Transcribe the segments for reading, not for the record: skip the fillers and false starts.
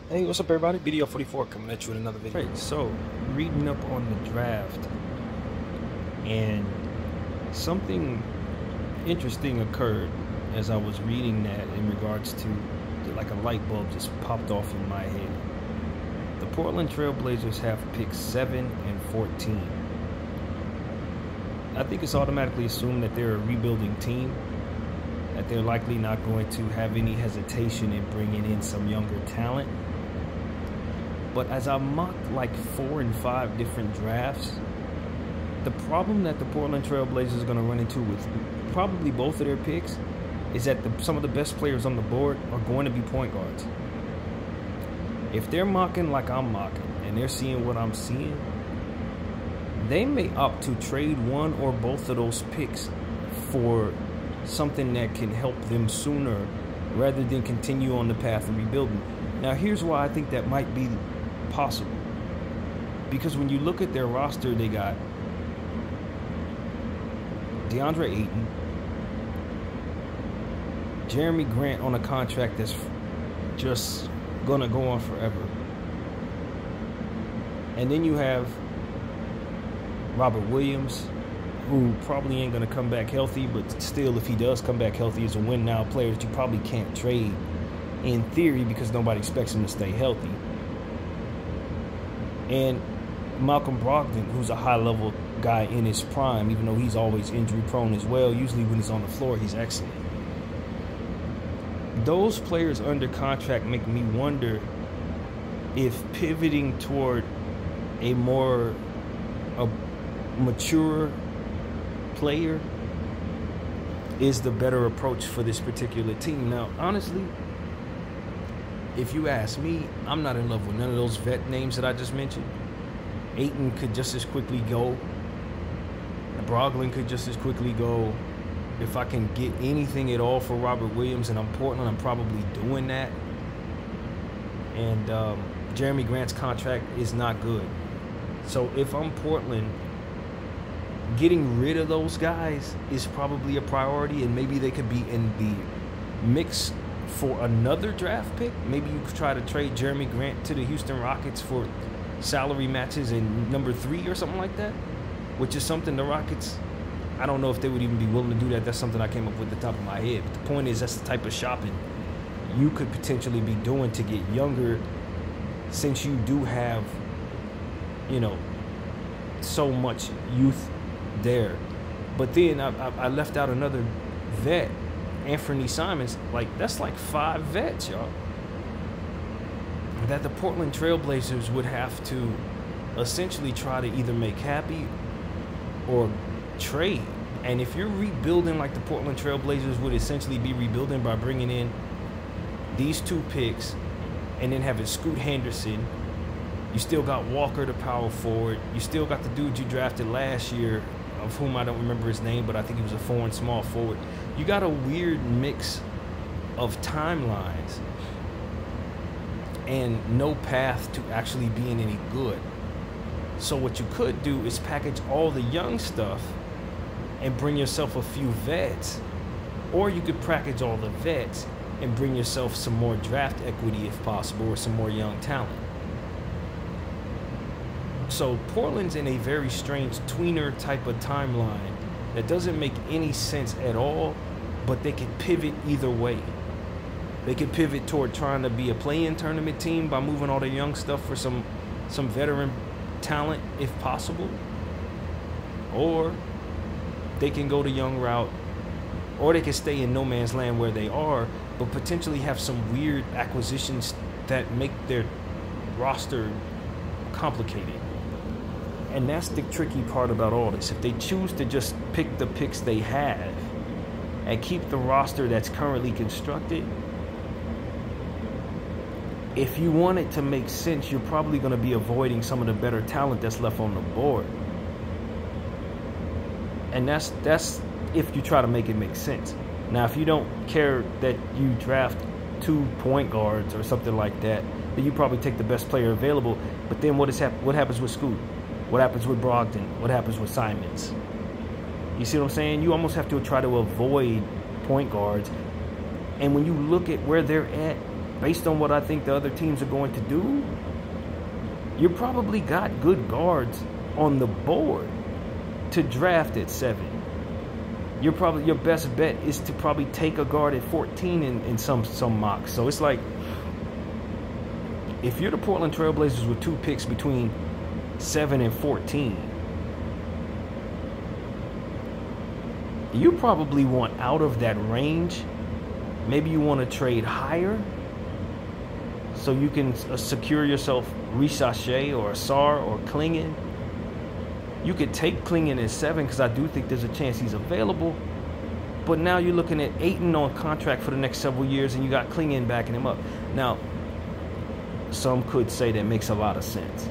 Hey, what's up, everybody? BDO44 coming at you with another video. Right, so reading up on the draft, and something interesting occurred as I was reading that in regards to like a light bulb just popped off in my head. The Portland Trailblazers have picks 7 and 14. I think it's automatically assumed that they're a rebuilding team, that they're likely not going to have any hesitation in bringing in some younger talent. But as I mocked like 4 and 5 different drafts, the problem that the Portland Trailblazers are going to run into with probably both of their picks is that some of the best players on the board are going to be point guards. If they're mocking like I'm mocking and they're seeing what I'm seeing, they may opt to trade one or both of those picks for something that can help them sooner rather than continue on the path of rebuilding. Now, here's why I think that might be possible. Because when you look at their roster, they got DeAndre Ayton, Jeremy Grant on a contract that's just gonna go on forever, and then you have Robert Williams, who probably ain't gonna come back healthy, but still, if he does come back healthy, is a win now player that you probably can't trade in theory because nobody expects him to stay healthy. And Malcolm Brogdon, who's a high-level guy in his prime, even though he's always injury-prone as well. Usually when he's on the floor, he's excellent. Those players under contract make me wonder if pivoting toward a more mature player is the better approach for this particular team. Now, honestly, if you ask me, I'm not in love with none of those vet names that I just mentioned. Ayton could just as quickly go. Brogdon could just as quickly go. If I can get anything at all for Robert Williams and I'm Portland, I'm probably doing that. And Jeremy Grant's contract is not good. So if I'm Portland, getting rid of those guys is probably a priority, and maybe they could be in the mix for another draft pick. Maybe you could try to trade Jeremy Grant to the Houston Rockets for salary matches in number 3 or something like that, which is something the Rockets, I don't know if they would even be willing to do that. That's something I came up with at the top of my head. But the point is, that's the type of shopping you could potentially be doing to get younger, since you do have, so much youth there. But then I left out another vet, Anthony Simons. That's like 5 vets, y'all, that the Portland Trailblazers would have to essentially try to either make happy or trade. And if you're rebuilding like the Portland Trailblazers would essentially be rebuilding by bringing in these 2 picks and then having Scoot Henderson, you still got Walker, the power forward. You still got the dude you drafted last year, of whom I don't remember his name, but I think he was a foreign small forward. You got a weird mix of timelines and no path to actually being any good. So what you could do is package all the young stuff and bring yourself a few vets, or you could package all the vets and bring yourself some more draft equity if possible, or some more young talent. So Portland's in a very strange tweener type of timeline that doesn't make any sense at all, but they can pivot either way. They can pivot toward trying to be a play-in tournament team by moving all the young stuff for some veteran talent if possible, or they can go the young route, or they can stay in no man's land where they are, but potentially have some weird acquisitions that make their roster complicated. And that's the tricky part about all this. If they choose to just pick the picks they have and keep the roster that's currently constructed, if you want it to make sense, you're probably going to be avoiding some of the better talent that's left on the board. And that's if you try to make it make sense. Now, if you don't care that you draft 2 point guards or something like that, then you probably take the best player available. But then what happens with Scoot? What happens with Brogdon? What happens with Simons? You see what I'm saying? You almost have to try to avoid point guards. And when you look at where they're at based on what I think the other teams are going to do, you probably got good guards on the board to draft at 7. Your best bet is to probably take a guard at 14 in some mocks. So it's like, if you're the Portland Trailblazers with 2 picks between 7 and 14, you probably want out of that range. Maybe you want to trade higher so you can secure yourself Ricochet or Sarr or Clingan. You could take Clingan at 7 because I do think there's a chance he's available. But now you're looking at Ayton on contract for the next several years, and you got Clingan backing him up. Now, some could say that makes a lot of sense,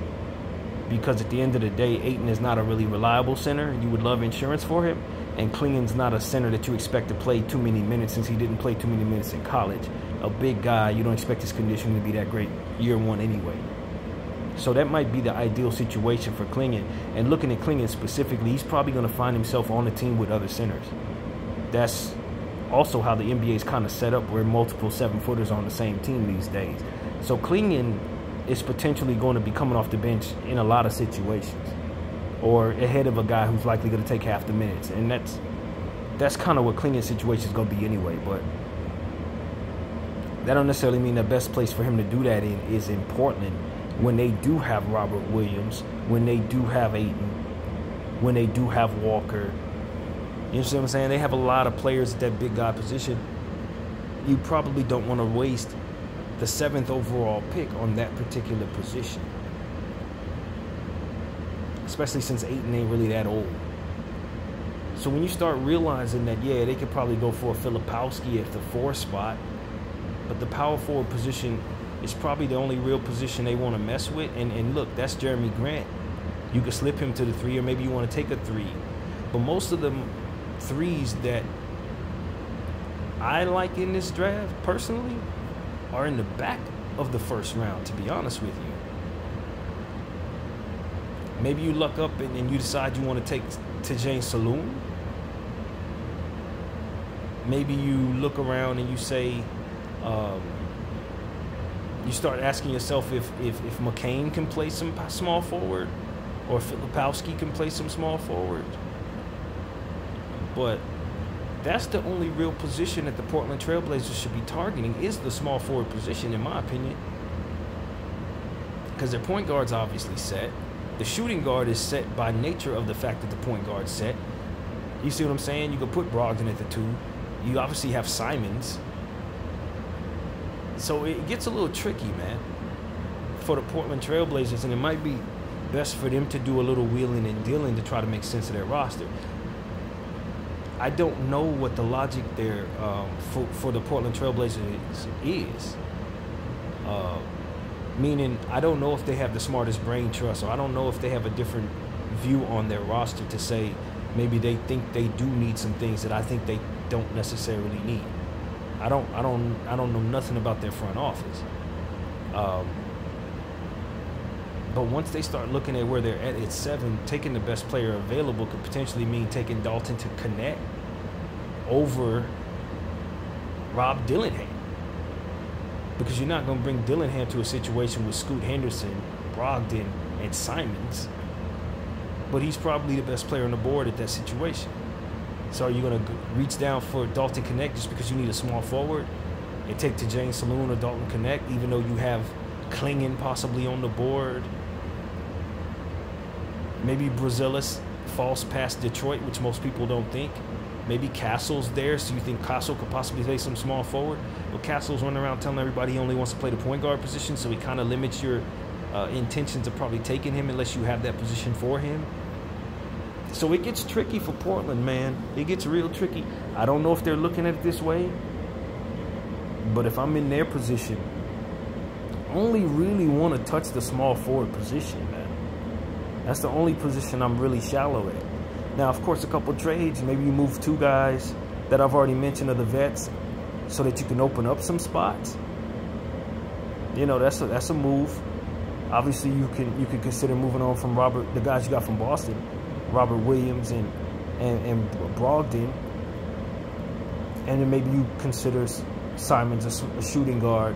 because at the end of the day, Ayton is not a really reliable center. You would love insurance for him. And Clingan's not a center that you expect to play too many minutes, since he didn't play too many minutes in college. A big guy, you don't expect his conditioning to be that great year 1 anyway. So that might be the ideal situation for Clingan. And looking at Clingan specifically, he's probably going to find himself on a team with other centers. That's also how the NBA is kind of set up, where multiple 7-footers on the same team these days. So Clingan is potentially going to be coming off the bench in a lot of situations, or ahead of a guy who's likely going to take half the minutes. And that's kind of what Clingan's situation is going to be anyway. But that don't necessarily mean the best place for him to do that in is in Portland, when they do have Robert Williams, when they do have Ayton, when they do have Walker. You know what I'm saying? They have a lot of players at that big guy position. You probably don't want to waste the 7th overall pick on that particular position, especially since Ayton ain't really that old. So when you start realizing that, yeah, they could probably go for a Filipowski at the 4 spot, but the power forward position is probably the only real position they want to mess with. And look, that's Jeremy Grant. You could slip him to the 3, or maybe you want to take a 3. But most of them 3s that I like in this draft, personally, are in the back of the 1st round, to be honest with you. Maybe you luck up and you decide you want to take Tajane Saloon. Maybe you look around and you say, you start asking yourself if McCain can play some small forward, or Filipowski can play some small forward. But that's the only real position that the Portland Trailblazers should be targeting, is the small forward position, in my opinion. Because their point guard's obviously set. The shooting guard is set by nature of the fact that the point guard's set. You see what I'm saying? You could put Brogdon at the 2. You obviously have Simons. So it gets a little tricky, man, for the Portland Trailblazers, and it might be best for them to do a little wheeling and dealing to try to make sense of their roster. I don't know what the logic there for the Portland Trailblazers is. Meaning, I don't know if they have the smartest brain trust, or I don't know if they have a different view on their roster to say maybe they think they do need some things that I think they don't necessarily need. I don't know nothing about their front office. But once they start looking at where they're at 7, taking the best player available could potentially mean taking Dalton to connect over Rob Dillingham. Because you're not going to bring Dillingham to a situation with Scoot Henderson, Brogdon, and Simons. But he's probably the best player on the board at that situation. So are you going to reach down for Dalton Connect just because you need a small forward and take Tajane Saloon or Dalton Connect, even though you have Clingan possibly on the board? Maybe Brazilis falls past Detroit, which most people don't think. Maybe Castle's there, so you think Castle could possibly play some small forward. But Castle's running around telling everybody he only wants to play the point guard position, so he kind of limits your intentions of probably taking him unless you have that position for him. So it gets tricky for Portland, man. It gets real tricky. I don't know if they're looking at it this way, but if I'm in their position, I only really want to touch the small forward position, man. That's the only position I'm really shallow at. Now, of course, a couple trades. Maybe you move 2 guys that I've already mentioned of the vets so that you can open up some spots. You know, that's a move. Obviously, you can consider moving on from the guys you got from Boston, Robert Williams and Brogdon. And then maybe you consider Simons a shooting guard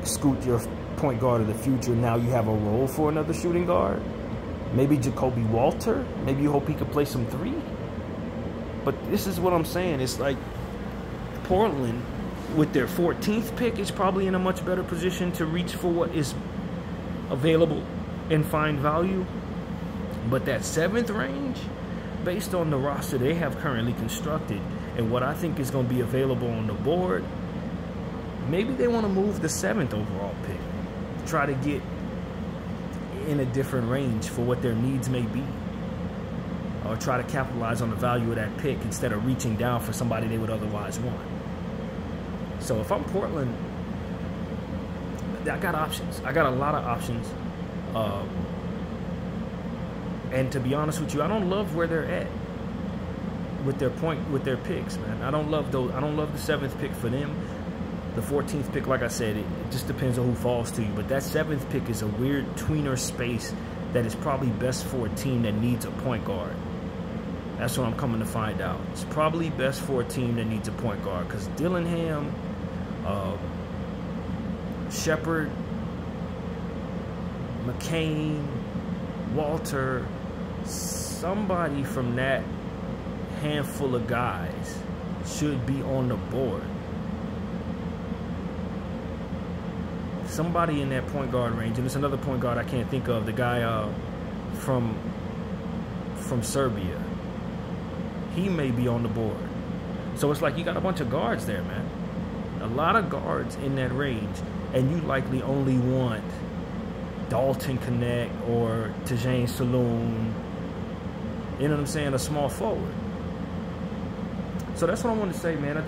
Scoot your point guard of the future. Now you have a role for another shooting guard. Maybe Jacoby Walter. Maybe you hope he could play some three. But this is what I'm saying. It's like Portland, with their 14th pick, is probably in a much better position to reach for what is available and find value. But that 7th range, based on the roster they have currently constructed and what I think is going to be available on the board, maybe they want to move the 7th overall pick. Try to get in a different range for what their needs may be. Or try to capitalize on the value of that pick instead of reaching down for somebody they would otherwise want. So if I'm Portland, I got options. I got a lot of options. And to be honest with you, I don't love where they're at with their picks, man. I don't love the 7th pick for them. The 14th pick, like I said, it just depends on who falls to you. But that 7th pick is a weird tweener space that is probably best for a team that needs a point guard. That's what I'm coming to find out. It's probably best for a team that needs a point guard, because Dillingham, Shepard, McCain, Walter, somebody from that handful of guys should be on the board. Somebody in that point guard range, and there's another point guard I can't think of, the guy from Serbia. He may be on the board. So it's like you got a bunch of guards there, man. A lot of guards in that range, and you likely only want Dalton Connect or Tajane Saloon, you know what I'm saying, a small forward. So that's what I want to say, man.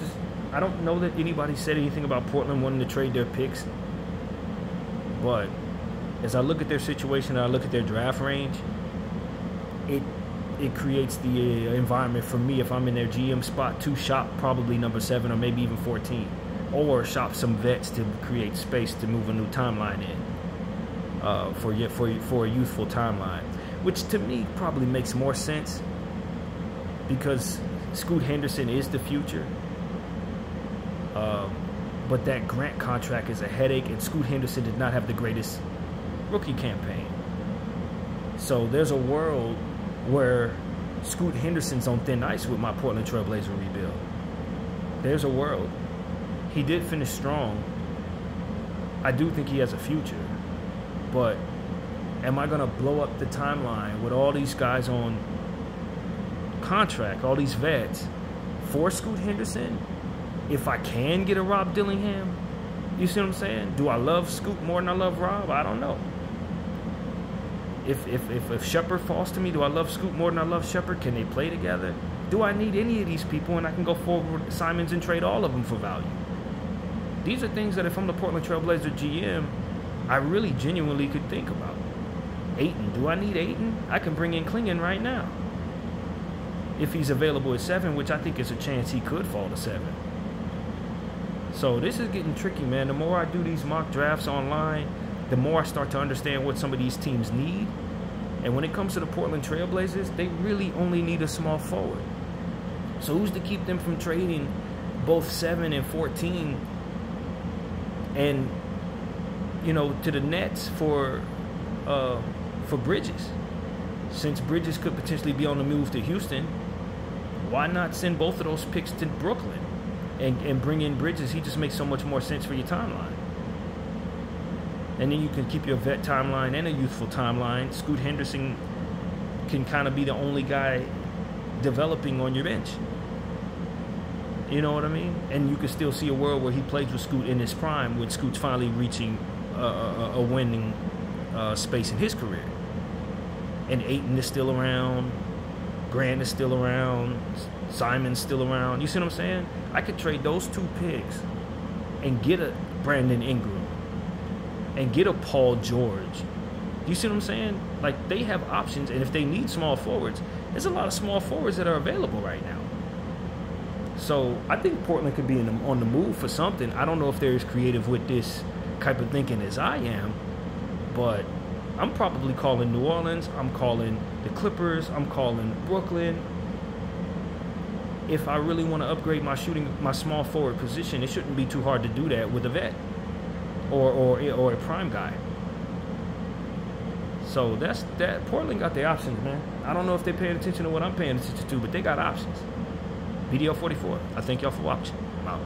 I don't know that anybody said anything about Portland wanting to trade their picks. But as I look at their situation and I look at their draft range, it creates the environment for me, if I'm in their GM spot, to shop probably number 7 or maybe even 14. Or shop some vets to create space to move a new timeline in for a youthful timeline. Which to me probably makes more sense, because Scoot Henderson is the future. But that Grant contract is a headache, and Scoot Henderson did not have the greatest rookie campaign. So there's a world where Scoot Henderson's on thin ice with my Portland Trailblazer rebuild. There's a world. He did finish strong. I do think he has a future. But am I going to blow up the timeline with all these guys on contract, all these vets, for Scoot Henderson? If I can get a Rob Dillingham, you see what I'm saying? Do I love Scoot more than I love Rob? I don't know. If Shepard falls to me, do I love Scoot more than I love Shepard? Can they play together? Do I need any of these people? And I can go forward with Simons and trade all of them for value. These are things that if I'm the Portland Trailblazer GM, I really genuinely could think about. Ayton, do I need Ayton? I can bring in Klingon right now, if he's available at 7, which I think is a chance he could fall to 7. So this is getting tricky, man. The more I do these mock drafts online, the more I start to understand what some of these teams need. And when it comes to the Portland Trailblazers, they really only need a small forward. So who's to keep them from trading both 7 and 14 and, you know, to the Nets for Bridges? Since Bridges could potentially be on the move to Houston, why not send both of those picks to Brooklyn and bring in Bridges? He just makes so much more sense for your timeline. And then you can keep your vet timeline and a youthful timeline. Scoot Henderson can kind of be the only guy developing on your bench. You know what I mean? And you can still see a world where he plays with Scoot in his prime, when Scoot's finally reaching a winning space in his career. And Ayton is still around. Grant is still around. Simon's still around. You see what I'm saying? I could trade those 2 picks and get a Brandon Ingram and get a Paul George. You see what I'm saying? Like, they have options, and if they need small forwards, there's a lot of small forwards that are available right now. So I think Portland could be on the move for something. I don't know if they're as creative with this type of thinking as I am, but I'm probably calling New Orleans. I'm calling the Clippers. I'm calling Brooklyn. If I really want to upgrade my small forward position, it shouldn't be too hard to do that with a vet. or a prime guy. So that's that. Portland got the options, man. I don't know if they paid attention to what I'm paying attention to, but they got options. BDO 44. I thank y'all for watching. I'm out.